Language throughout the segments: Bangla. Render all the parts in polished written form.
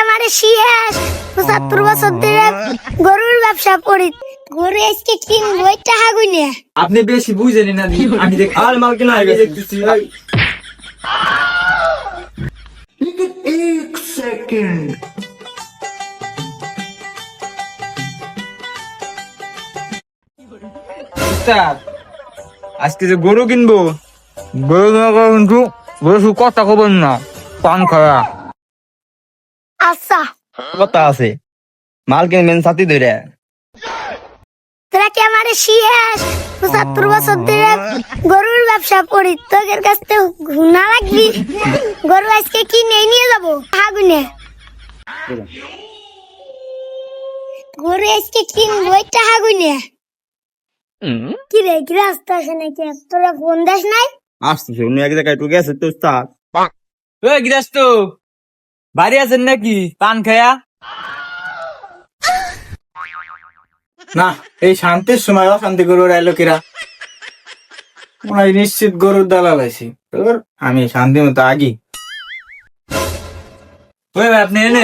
আমারে শেষ ৭৫ বছর ধরে গরুর ব্যবসা করি। গরু আজকে কিনবো টাকা গুনে। আপনি বেশি বুঝেনি না আমি দেখ আর মাল কিনা আগে দেখতেছি ভাই। एक सेकंड উস্তাদ, আজকে যে গরু কিনবো, গরু কিনা কিন্তু গরু কথা খবর না, পান খাওয়া আচ্ছা কথা আছে। মাল কিনবেন সাথী ধরে। তোরা কি আমারে শেষ ৭৫ বছর ধরে গরুর ব্যবসা করি। তোদের কাছ থেকে ঘুনা লাগবি। গরু আজকে কিনে নিয়ে যাবো টাকা গুনে। গরু আজকে কিনবো টাকা গুনে। কি রে গৃহস্থ আছে নাকি? তোরা ফোন দেশ নাই? আসতেছে অন্য এক জায়গায় একটু গেছে তো উস্তাদ। ওই গৃহস্থ, বাড়ি আছেন নাকি? পান খায়া না, এই শান্তির সময় অশান্তি গরুর আইলো কিরা। মনে হয় নিশ্চিত গরুর দালাল আছি। আমি শান্তি মতো আগি। ওই ভাই আপনি এনে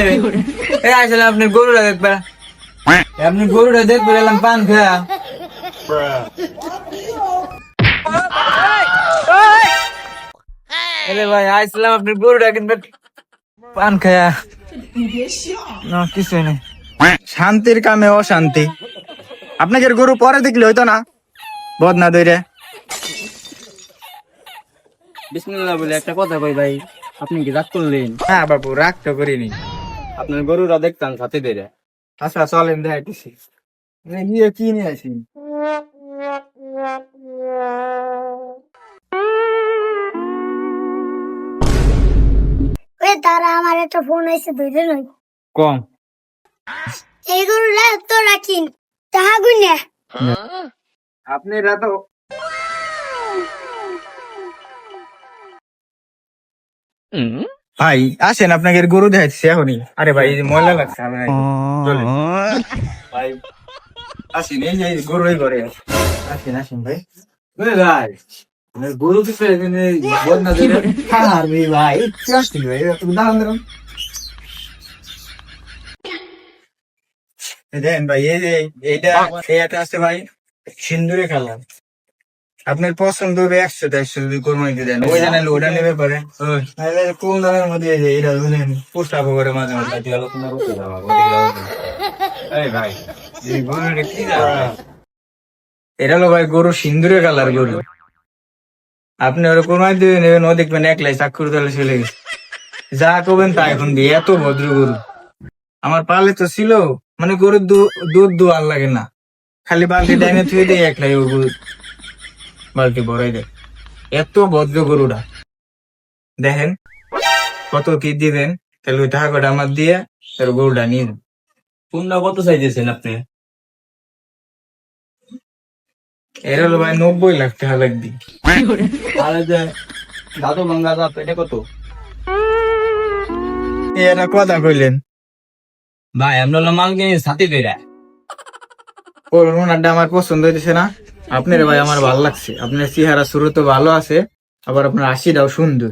এই আসলে আপনি গরুরা দেখবে, আপনি গরুরা দেখবে এলাম পান খায়া। আরে ভাই আইছিলাম আপনি গরুটা কিনবেন পান খায়া। না কিছু নেই, শান্তির কামে অশান্তি। আপনাকে গরু পরে দেখলে হইতো না বদনা দইরে। বিসমিল্লাহ বলে একটা কথা কই ভাই, আপনি কি রাগ করলেন? হ্যাঁ বাবু, রাগ তো করিনি। আপনার গরুরা দেখতাম সাথে দইরে। আচ্ছা চলেন দেখাইতেছি। নিয়ে কি নিয়ে আসি? ওই তারা আমার একটা ফোন আইছে ধরে নই। কম এই গরুটা তোরা কিন টাকা গুনে। আপনি রাতো ভাই আসেন, আপনাকে গরু দেখাচ্ছি এখনই। আরে ভাই এই যে ময়লা লাগছে চলেন ভাই, আসেন এই যে গরু এই ঘরে আছে। আসেন আসেন ভাই। ওই ভাই আপনার গরু কিছু এখানে বদনা দেবে। আরে ভাই একটু আসেন ভাই, একটু দাঁড়ান দাঁড়ান। দেন ভাই এই যে এইটা আছে ভাই সিন্দুরে কালার। আপনার পছন্দ হবে 100-150 যদি কোরবানি দেন, ওই জানালে ওটা নেবে পারে। কম দামের মধ্যে এই যে এটা বুঝলেন পোস্টাপ করে মাঝে মাঝে আলোচনা করতে যাওয়া। এই ভাই এই গরুটা কি জানেন? এটা হলো ভাই গরু সিন্দুরে কালার গরু। আপনি ওরা কোরবানি দিয়ে নেবেন, ও দেখবেন একলাই চাক্ষুর তলে চলে গেছে। যা করবেন তা এখন দিয়ে, এত ভদ্র গরু। আমার পালে তো ছিল, মানে গরুর দুধ দুয়ার লাগে না, খালি বালতি ডাইনে থুয়ে দিয়ে একলাই ও গরু বালতি ভরাই দেয়। এত ভদ্র গরুটা দেখেন, কত কি দিবেন তাহলে ওই টাকা কটা আমার দিয়ে তার গরুটা নিয়ে যান। কোনটা কত চাইতেছেন আপনি? এর হলো ভাই 90 লাখ টাকা লাগবে। আর যে দাদু ভাঙ্গা দাঁত এটা কত? এরা কথা কইলেন ভাই আমরা হলো মাল কিনে সাথে বেরা। ওর ওনারটা আমার পছন্দ হইতেছে না। আপনার ভাই আমার ভালো লাগছে, আপনার চেহারা শুরু তো ভালো আছে, আবার আপনার হাসিটাও সুন্দর।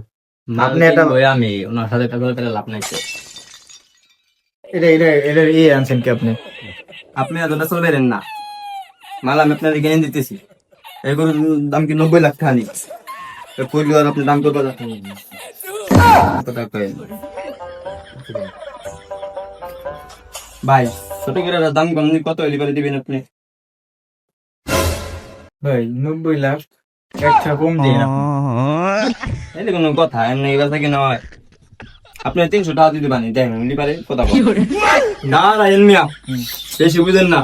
আপনি এটা আমি ওনার সাথে টাকা করে লাভ নাই তো। এটা এটা এটা আনছেন কি আপনি? আপনি এতটা চলবেন না, মাল আমি আপনার কিনে দিতেছি। এগুলোর দাম কি 90 লাখ টাকা নি? কইলো আর আপনি দাম কত রাখেন? কত টাকা কইেন? ভাই ছোট করে দাম কম কত হইলে করে দিবেন আপনি? ভাই 90 লাখ একটা কম দিন আপনি। এই কোনো কথা এমনি এই কথা কি নয়। আপনি 300 টাকা দিতে পারেন, দেখেন উনি পারে কথা বল। না না এমনিয়া বেশি বুঝেন না।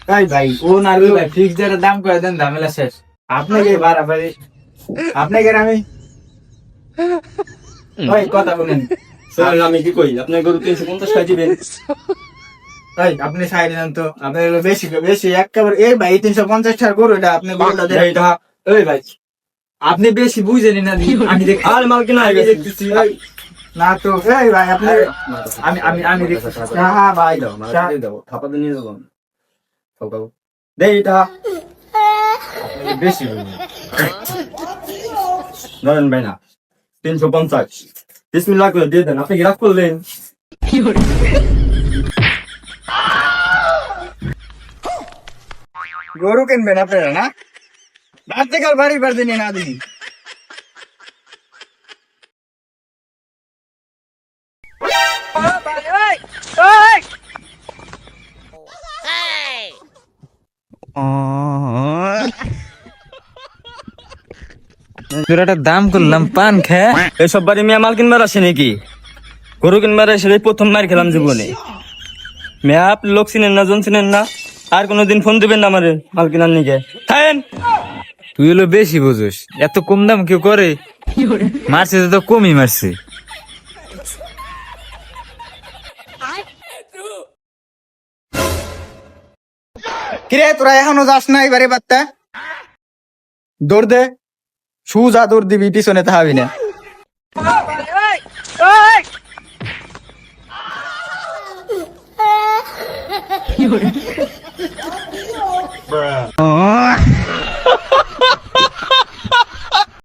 ভাই ভাই ও না ভাই ফিক্স যেটা দাম করে দেন, ঝামেলা শেষ। আপনাকে বাড়াবাড়ি, আপনাকে আমি ভাই কথা বলেন। স্যার আমি কি কই, আপনার গরু 350 টাকা দিবেন। ভাই আপনি সাইড দেন তো, আপনার হলো বেশি বেশি একেবারে। এই ভাই 350 টাকা করো, এটা আপনি গরুটা দেন। এইটা এই ভাই আপনি বেশি বুঝেনি না আমি দেখ আর মাল কিনা আগে দেখতেছি। না তো এই ভাই আপনি আমি আমি আমি দেখতেছি। হ্যাঁ ভাই দাও থাপাতে নিয়ে যাবো দেই এটা বেশি বুঝেনি। ধরেন ভাই না 350 বিসমিল্লাহ করে দিয়ে দেন, আপনি কি রাগ করলেন? গরু কিনবেন আপনারা না? রাত থেকে আর বাড়ি বার দিনে না দিন। তোর একটা দাম করলাম পান খা। এসব বাড়ি মেয়ে মাল কিনবার আসে নাকি? গরু কিনবার এসে এই প্রথম মার খেলাম জীবনে। মেয়ে আপনি লোক চিনেন না, জন চিনেন না, আর কোনোদিন ফোন দিবেন না আমারে মাল কিনার নিকে। খায়েন। তুই হলো বেশি বুঝোস, এত কম দাম কেউ করে? মারছে তো কমই মারছে। কিরে তোরা এখনো যাস না এবারে বাত্তা? দৌড় দে, সুজা দৌড় দিবি, পিছনে তাহাবি না।